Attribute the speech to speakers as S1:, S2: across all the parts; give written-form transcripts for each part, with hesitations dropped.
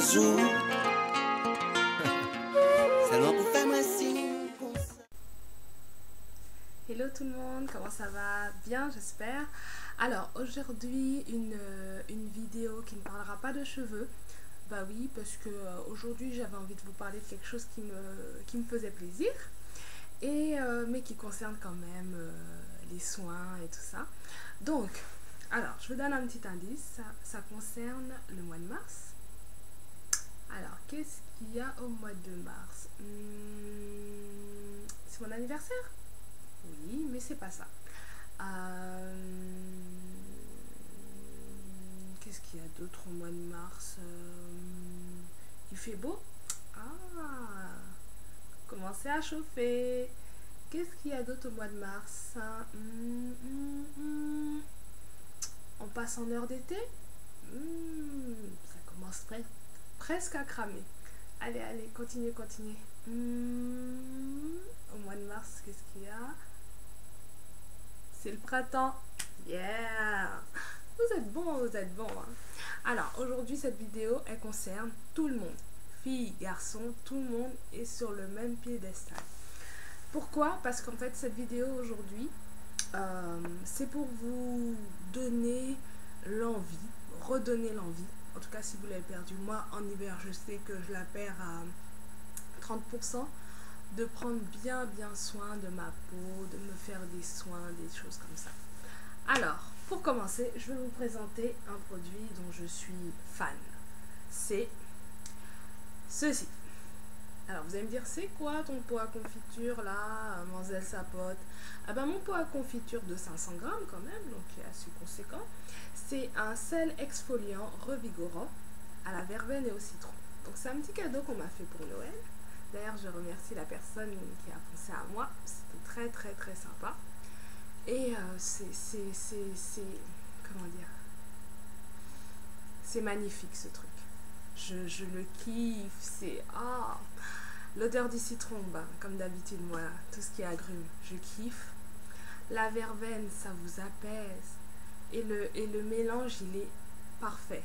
S1: Zouzou. Seulement pour faire moi signe pour ça.
S2: Hello tout le monde, comment ça va? Bien, j'espère. Alors aujourd'hui une vidéo qui ne parlera pas de cheveux. Bah oui, parce que aujourd'hui j'avais envie de vous parler de quelque chose qui me faisait plaisir mais qui concerne quand même les soins et tout ça. Donc, alors je vous donne un petit indice, ça concerne le mois de mars. Alors, qu'est-ce qu'il y a au mois de mars? C'est mon anniversaire? Oui, mais c'est pas ça. Qu'est-ce qu'il y a d'autre au mois de mars? Il fait beau? Ah, commencez à chauffer. Qu'est-ce qu'il y a d'autre au mois de mars? On passe en heure d'été? Ça commence presque à cramer. Allez, allez, continuez, continuez. Au mois de mars, qu'est-ce qu'il y a? C'est le printemps. Yeah! Vous êtes bons, vous êtes bons. Hein? Alors, aujourd'hui, cette vidéo, elle concerne tout le monde. Filles, garçons, tout le monde est sur le même piédestal. Pourquoi? Parce qu'en fait, cette vidéo aujourd'hui, c'est pour vous donner l'envie, redonner l'envie. En tout cas, si vous l'avez perdu, moi, en hiver, je sais que je la perds à 30%. De prendre bien soin de ma peau, de me faire des soins, des choses comme ça. Alors, pour commencer, je vais vous présenter un produit dont je suis fan. C'est ceci. Alors, vous allez me dire, c'est quoi ton pot à confiture là, Mademoiselle Sapote? Ah ben, mon pot à confiture de 500 grammes quand même, donc qui est assez conséquent. C'est un sel exfoliant revigorant à la verveine et au citron. Donc, c'est un petit cadeau qu'on m'a fait pour Noël. D'ailleurs, je remercie la personne qui a pensé à moi. C'était très sympa. Et comment dire, c'est magnifique ce truc. Je le kiffe. C'est l'odeur du citron, comme d'habitude, moi, tout ce qui est agrumes, je kiffe. La verveine, ça vous apaise. Et le mélange, il est parfait.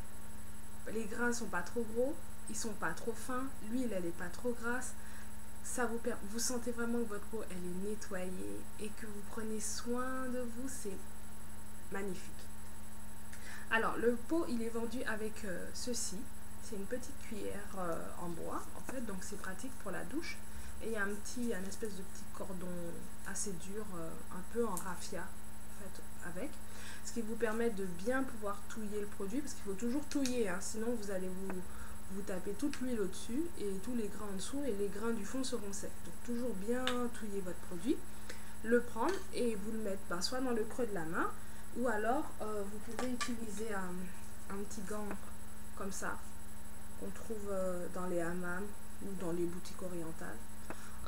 S2: Les grains sont pas trop gros. Ils sont pas trop fins, l'huile elle est pas trop grasse, vous sentez vraiment que votre peau elle est nettoyée et que vous prenez soin de vous, c'est magnifique. Alors le pot il est vendu avec ceci, c'est une petite cuillère en bois en fait, donc c'est pratique pour la douche et il y a un espèce de petit cordon assez dur, un peu en raffia en fait avec. Ce qui vous permet de bien pouvoir touiller le produit, parce qu'il faut toujours touiller, hein, sinon vous allez vous tapez toute l'huile au-dessus et tous les grains en dessous et les grains du fond seront secs. Donc toujours bien touiller votre produit, le prendre et vous le mettre soit dans le creux de la main ou alors vous pouvez utiliser un petit gant comme ça qu'on trouve dans les hammams ou dans les boutiques orientales.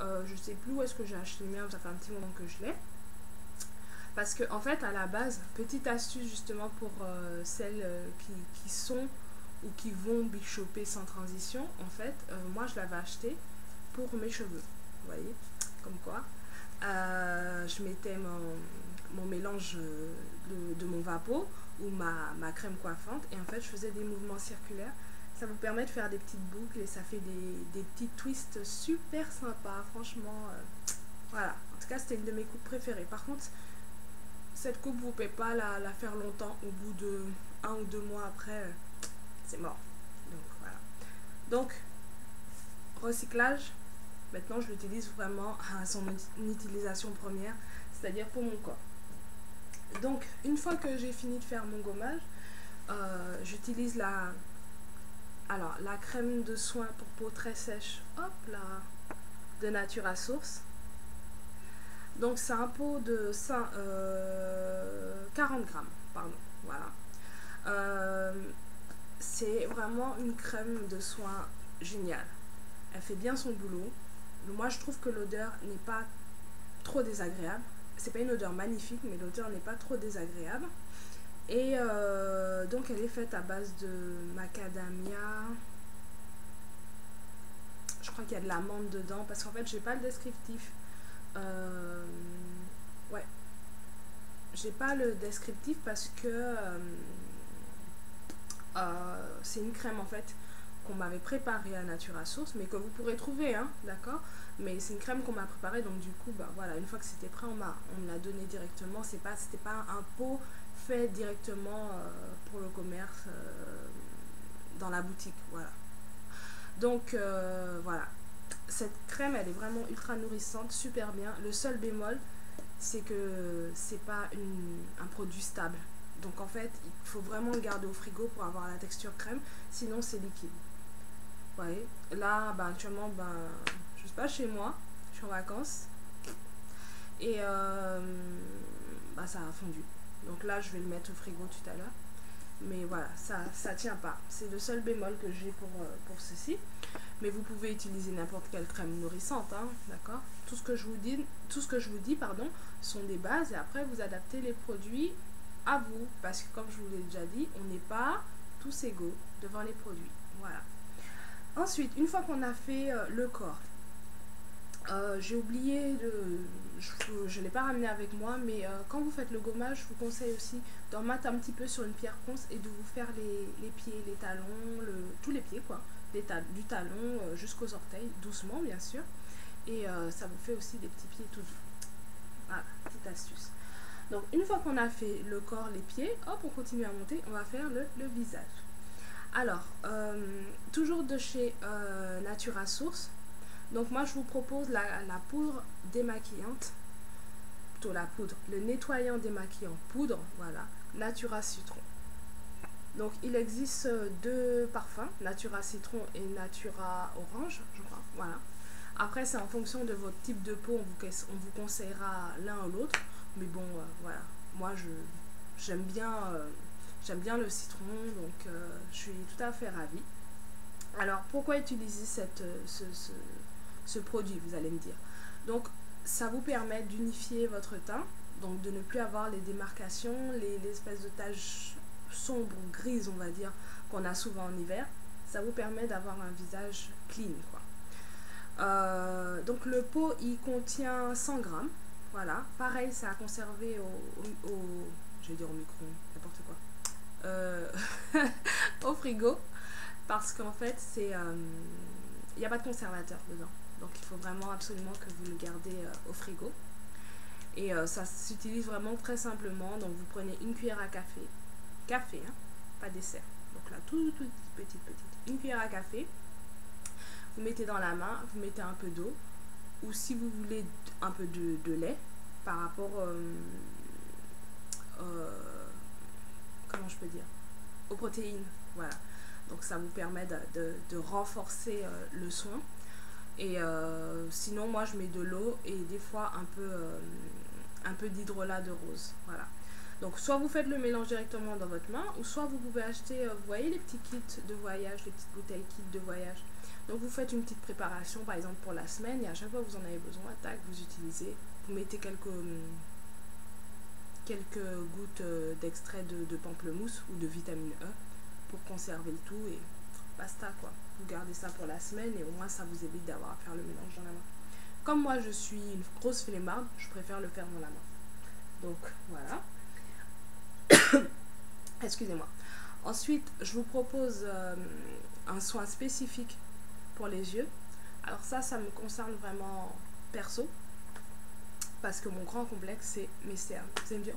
S2: Je sais plus où est-ce que j'ai acheté le mien, ça fait un petit moment que je l'ai. Parce que en fait à la base, petite astuce justement pour celles qui sont ou qui vont bichoper sans transition, en fait, moi je l'avais acheté pour mes cheveux, vous voyez, comme quoi. Je mettais mon mélange de mon vapeau ou ma crème coiffante et en fait je faisais des mouvements circulaires. Ça vous permet de faire des petites boucles et ça fait des petits twists super sympas, franchement. Voilà, en tout cas c'était une de mes coupes préférées. Par contre, cette coupe vous ne pouvez pas la faire longtemps, au bout de 1 ou 2 mois après, c'est mort. Donc voilà. Donc, recyclage, maintenant je l'utilise vraiment à son utilisation première, c'est-à-dire pour mon corps. Donc, une fois que j'ai fini de faire mon gommage, j'utilise la crème de soin pour peau très sèche, hop là, de Natura Source. Donc c'est un pot de 40 grammes, pardon, voilà. C'est vraiment une crème de soin géniale. Elle fait bien son boulot. Moi je trouve que l'odeur n'est pas trop désagréable. C'est pas une odeur magnifique, mais l'odeur n'est pas trop désagréable. Et donc elle est faite à base de macadamia. Je crois qu'il y a de l'amande dedans, parce qu'en fait j'ai pas le descriptif. Ouais, j'ai pas le descriptif parce que c'est une crème en fait qu'on m'avait préparée à Natura Source, mais que vous pourrez trouver, hein, d'accord? Mais c'est une crème qu'on m'a préparée, donc du coup, bah, voilà, une fois que c'était prêt, on me l'a donné directement. C'était pas un pot fait directement pour le commerce dans la boutique, voilà. Donc voilà, cette crème, elle est vraiment ultra nourrissante, super bien. Le seul bémol, c'est que c'est pas un produit stable. Donc en fait, il faut vraiment le garder au frigo pour avoir la texture crème, sinon c'est liquide. Vous voyez, là, bah, actuellement, bah, je suis pas chez moi, je suis en vacances. Et bah, ça a fondu. Donc là, je vais le mettre au frigo tout à l'heure. Mais voilà, ça tient pas. C'est le seul bémol que j'ai pour ceci. Mais vous pouvez utiliser n'importe quelle crème nourrissante, hein, d'accord? Tout ce que je vous dis, pardon, sont des bases et après vous adaptez les produits à vous. Parce que comme je vous l'ai déjà dit, on n'est pas tous égaux devant les produits. Voilà. Ensuite, une fois qu'on a fait le corps, j'ai oublié je ne l'ai pas ramené avec moi, mais quand vous faites le gommage, je vous conseille aussi d'en mettre un petit peu sur une pierre ponce et de vous faire les pieds, les talons, tous les pieds quoi, du talon jusqu'aux orteils, doucement bien sûr, et ça vous fait aussi des petits pieds tout doux. Voilà, petite astuce. Donc une fois qu'on a fait le corps, les pieds, hop, on continue à monter, on va faire le visage. Alors, toujours de chez Natura Source. Donc moi je vous propose la poudre démaquillante, plutôt la poudre, le nettoyant démaquillant poudre, voilà, Natura Citron. Donc il existe deux parfums, Natura Citron et Natura Orange, je crois, voilà. Après c'est en fonction de votre type de peau, on vous conseillera l'un ou l'autre, mais bon, voilà, moi j'aime bien le citron, donc je suis tout à fait ravie. Alors pourquoi utiliser ce produit, vous allez me dire. Donc ça vous permet d'unifier votre teint, donc de ne plus avoir les démarcations, les espèces de taches sombres, grises on va dire, qu'on a souvent en hiver. Ça vous permet d'avoir un visage clean quoi. Donc le pot il contient 100 grammes, voilà, pareil c'est à conserver je vais dire au micro, n'importe quoi, au frigo, parce qu'en fait c'est il n'y a pas de conservateur dedans. Donc il faut vraiment absolument que vous le gardez au frigo. Et ça s'utilise vraiment très simplement. Donc vous prenez une cuillère à café. Café, hein, pas dessert. Donc là, toute petite. Une cuillère à café. Vous mettez dans la main, vous mettez un peu d'eau. Ou si vous voulez un peu de lait par rapport comment je peux dire, aux protéines. Voilà. Donc ça vous permet de renforcer le soin. Et sinon moi je mets de l'eau et des fois un peu d'hydrolat de rose, voilà. Donc soit vous faites le mélange directement dans votre main, ou soit vous pouvez acheter, vous voyez les petits kits de voyage, les petites bouteilles kits de voyage. Donc vous faites une petite préparation par exemple pour la semaine, et à chaque fois que vous en avez besoin, tac, vous utilisez, vous mettez quelques gouttes d'extrait de pamplemousse ou de vitamine E pour conserver le tout, et basta quoi. Vous gardez ça pour la semaine et au moins ça vous évite d'avoir à faire le mélange dans la main. Comme moi je suis une grosse flemmarde, je préfère le faire dans la main. Donc voilà. Excusez-moi. Ensuite, je vous propose un soin spécifique pour les yeux. Alors ça me concerne vraiment perso. Parce que mon grand complexe, c'est mes cernes. Vous allez me dire,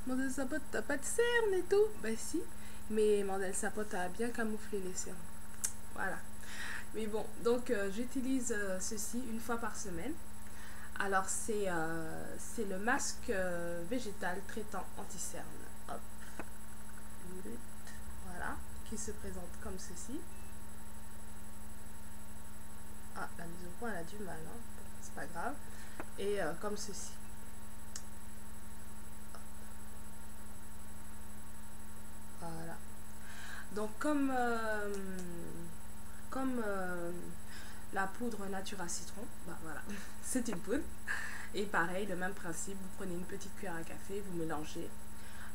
S2: Mandel Sapote, t'as pas de cernes et tout. Ben si, mais Mandel Sapote a bien camouflé les cernes. Voilà. Mais bon, donc j'utilise ceci une fois par semaine. Alors c'est le masque végétal traitant anti-cerne. Hop. Voilà. Qui se présente comme ceci. Ah, la mise au point elle a du mal, hein. C'est pas grave. Et comme ceci. Voilà. Donc comme la poudre Natura Citron, bah voilà, c'est une poudre. Et pareil, le même principe, vous prenez une petite cuillère à café, vous mélangez.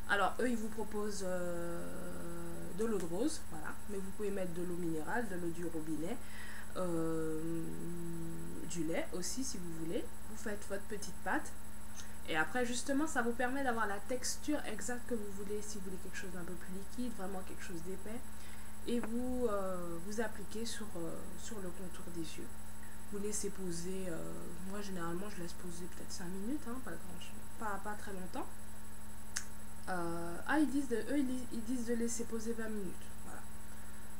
S2: Alors eux, ils vous proposent de l'eau de rose, voilà, mais vous pouvez mettre de l'eau minérale, de l'eau du robinet, du lait aussi si vous voulez. Vous faites votre petite pâte. Et après, justement, ça vous permet d'avoir la texture exacte que vous voulez. Si vous voulez quelque chose d'un peu plus liquide, vraiment quelque chose d'épais. et vous appliquez sur le contour des yeux. Vous laissez poser, moi généralement je laisse poser peut-être 5 minutes, hein, pas très longtemps. Ils disent de laisser poser 20 minutes. Voilà.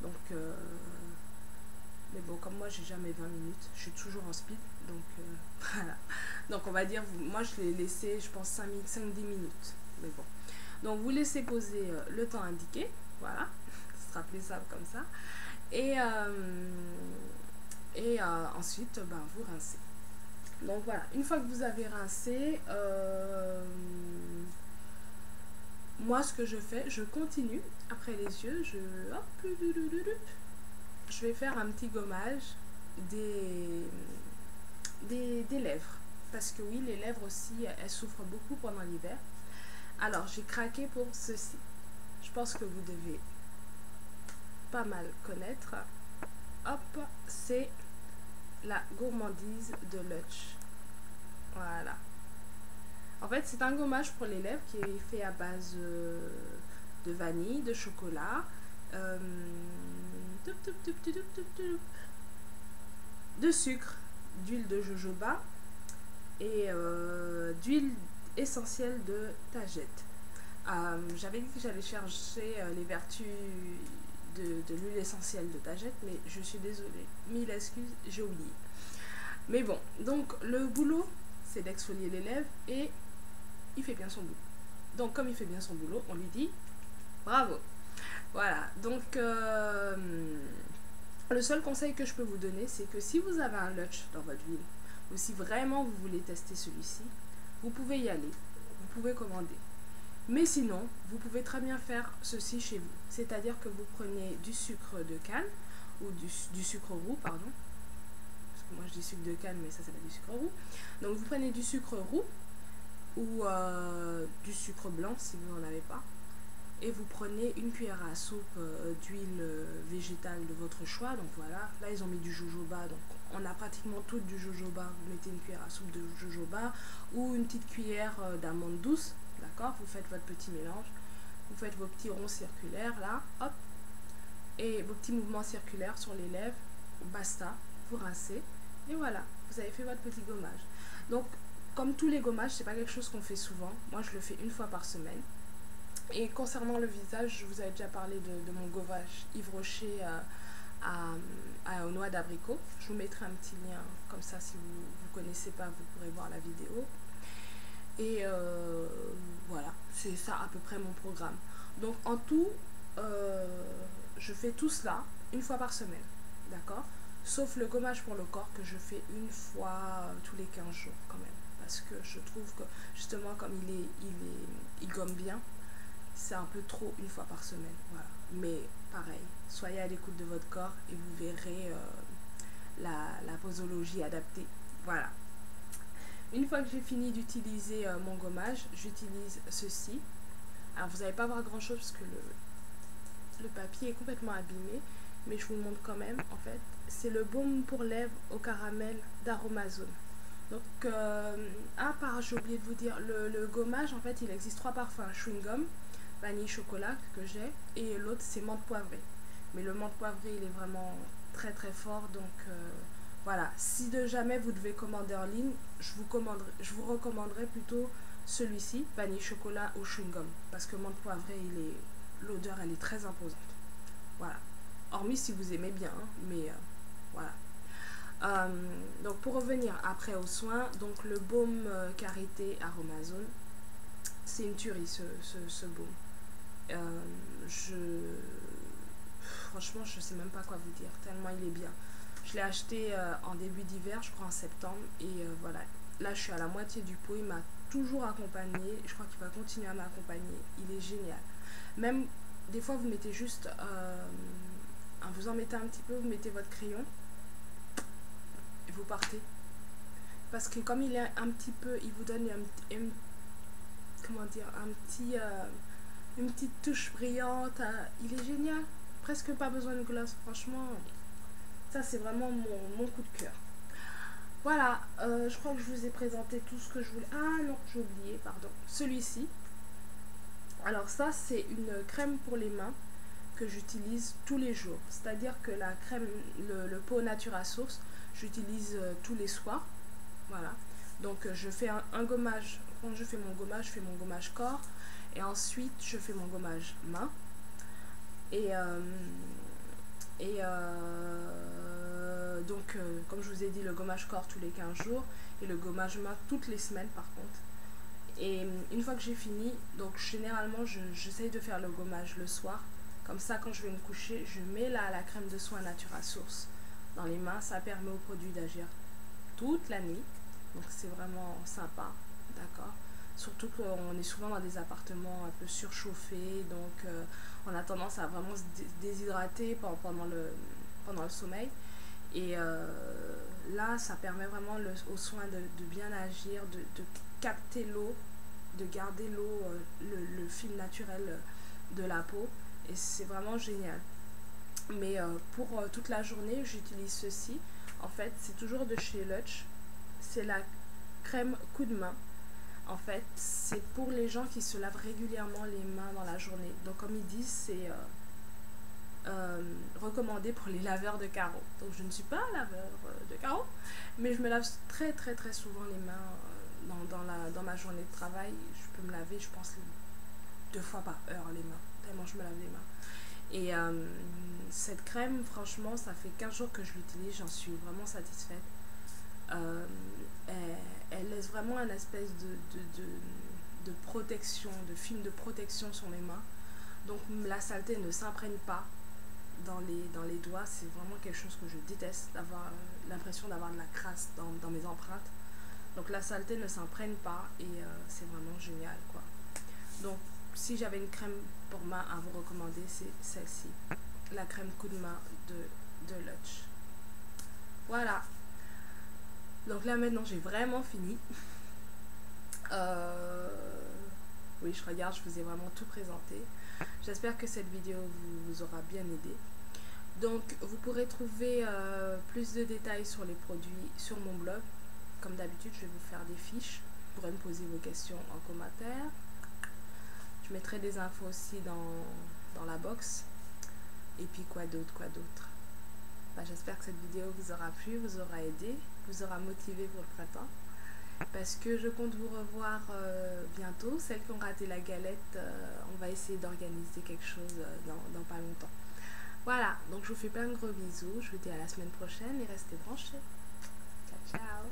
S2: Donc, mais bon, comme moi j'ai jamais 20 minutes, je suis toujours en speed. Donc, voilà. Donc, on va dire, moi je l'ai laissé, je pense, 5-10 minutes. Mais bon. Donc, vous laissez poser le temps indiqué. Voilà. Ce sera plus simple comme ça. Et ensuite, vous rincez. Donc, voilà. Une fois que vous avez rincé, moi, ce que je fais, je continue après les yeux, je vais faire un petit gommage des lèvres. Parce que oui, les lèvres aussi, elles souffrent beaucoup pendant l'hiver. Alors, j'ai craqué pour ceci. Je pense que vous devez pas mal connaître. Hop, c'est la gourmandise de Lush. Voilà. En fait, c'est un gommage pour les lèvres qui est fait à base de vanille, de chocolat, de sucre, d'huile de jojoba et d'huile essentielle de tagette. J'avais dit que j'allais chercher les vertus de l'huile essentielle de tagette, mais je suis désolée. 1000 excuses, j'ai oublié. Mais bon, donc le boulot, c'est d'exfolier les lèvres et il fait bien son boulot. Donc comme il fait bien son boulot, on lui dit bravo. Voilà, donc le seul conseil que je peux vous donner, c'est que si vous avez un Lush dans votre ville, ou si vraiment vous voulez tester celui-ci, vous pouvez y aller, vous pouvez commander. Mais sinon, vous pouvez très bien faire ceci chez vous. C'est-à-dire que vous prenez du sucre de canne, ou du sucre roux, pardon. Parce que moi je dis sucre de canne, mais ça s'appelle du sucre roux. Donc vous prenez du sucre roux, ou du sucre blanc si vous n'en avez pas. Et vous prenez une cuillère à soupe d'huile végétale de votre choix. Donc voilà, là ils ont mis du jojoba, donc on a pratiquement tout du jojoba. Vous mettez une cuillère à soupe de jojoba ou une petite cuillère d'amande douce, d'accord. Vous faites votre petit mélange, vous faites vos petits ronds circulaires là, hop, et vos petits mouvements circulaires sur les lèvres, basta, vous rincez, et voilà, vous avez fait votre petit gommage. Donc, comme tous les gommages, c'est pas quelque chose qu'on fait souvent. Moi, je le fais une fois par semaine. Et concernant le visage, je vous avais déjà parlé de mon gommage Yves Rocher aux noix d'abricot. Je vous mettrai un petit lien, comme ça, si vous ne connaissez pas, vous pourrez voir la vidéo. Et voilà, c'est ça à peu près mon programme. Donc, en tout, je fais tout cela une fois par semaine, d'accord? Sauf le gommage pour le corps que je fais une fois tous les 15 jours quand même. Parce que je trouve que justement comme il gomme bien, c'est un peu trop une fois par semaine. Voilà. Mais pareil, soyez à l'écoute de votre corps et vous verrez la posologie adaptée. Voilà. Une fois que j'ai fini d'utiliser mon gommage, j'utilise ceci. Alors vous n'allez pas voir grand chose parce que le papier est complètement abîmé, mais je vous le montre quand même. En fait, c'est le baume pour lèvres au caramel d'Aromazone. Donc, j'ai oublié de vous dire, le gommage, en fait, il existe 3 parfums. Chewing gum, vanille chocolat que j'ai, et l'autre c'est menthe poivrée. Mais le menthe poivré, il est vraiment très très fort. Donc, voilà. Si de jamais vous devez commander en ligne, je vous recommanderais plutôt celui-ci, vanille chocolat ou chewing gum. Parce que menthe poivré, l'odeur, elle est très imposante. Voilà. Hormis si vous aimez bien, hein, mais voilà. Donc pour revenir après aux soins, donc le baume karité Aromazone, c'est une tuerie ce baume. Franchement je sais même pas quoi vous dire, tellement il est bien. Je l'ai acheté en début d'hiver, je crois en septembre, et voilà, là je suis à la moitié du pot. Il m'a toujours accompagné, je crois qu'il va continuer à m'accompagner, il est génial. Même des fois vous mettez juste vous en mettez un petit peu, vous mettez votre crayon et vous partez, parce que comme il est un petit peu, il vous donne une petite touche brillante. Il est génial, presque pas besoin de glace. Franchement, ça c'est vraiment mon coup de cœur. Voilà, je crois que je vous ai présenté tout ce que je voulais. Ah non, j'ai oublié, pardon, celui-ci. Alors ça c'est une crème pour les mains que j'utilise tous les jours. C'est-à-dire que la crème, le pot Natura Source, j'utilise tous les soirs. Voilà. Donc je fais un gommage. Quand je fais mon gommage corps. Et ensuite, je fais mon gommage main. Donc, comme je vous ai dit, le gommage corps tous les 15 jours. Et le gommage main toutes les semaines par contre. Et une fois que j'ai fini, donc généralement, j'essaye de faire le gommage le soir. Comme ça, quand je vais me coucher, je mets la crème de soin Natura Source dans les mains. Ça permet au produit d'agir toute la nuit. Donc, c'est vraiment sympa. D'accord? Surtout qu'on est souvent dans des appartements un peu surchauffés. Donc, on a tendance à vraiment se déshydrater pendant le sommeil. Et là, ça permet vraiment au soin de bien agir, de capter l'eau, de garder l'eau, le fil naturel de la peau. Et c'est vraiment génial. Mais pour toute la journée, j'utilise ceci. En fait, c'est toujours de chez Lush. C'est la crème coup de main. En fait, c'est pour les gens qui se lavent régulièrement les mains dans la journée. Donc, comme ils disent, c'est recommandé pour les laveurs de carreaux. Donc, je ne suis pas un laveur de carreaux, mais je me lave très souvent les mains dans ma journée de travail. Je peux me laver, je pense, 2 fois par heure les mains, tellement je me lave les mains. Et cette crème, franchement, ça fait 15 jours que je l'utilise, j'en suis vraiment satisfaite. Elle laisse vraiment un espèce de protection, de film de protection sur mes mains. Donc la saleté ne s'imprègne pas dans les doigts. C'est vraiment quelque chose que je déteste, d'avoir l'impression d'avoir de la crasse dans mes empreintes. Donc la saleté ne s'imprègne pas et c'est vraiment génial, quoi. Donc si j'avais une crème pour main à vous recommander, c'est celle-ci, la crème coup de main de Lush. Voilà. Donc là maintenant j'ai vraiment fini. Oui, je regarde, je vous ai vraiment tout présenté. J'espère que cette vidéo vous aura bien aidé. Donc vous pourrez trouver plus de détails sur les produits sur mon blog. Comme d'habitude, je vais vous faire des fiches. Vous pourrez me poser vos questions en commentaire. Je mettrai des infos aussi dans la box. Et puis quoi d'autre, j'espère que cette vidéo vous aura plu, vous aura aidé, vous aura motivé pour le printemps. Parce que je compte vous revoir bientôt. Celles qui ont raté la galette, on va essayer d'organiser quelque chose dans pas longtemps. Voilà, donc je vous fais plein de gros bisous. Je vous dis à la semaine prochaine et restez branchés. Ciao, ciao.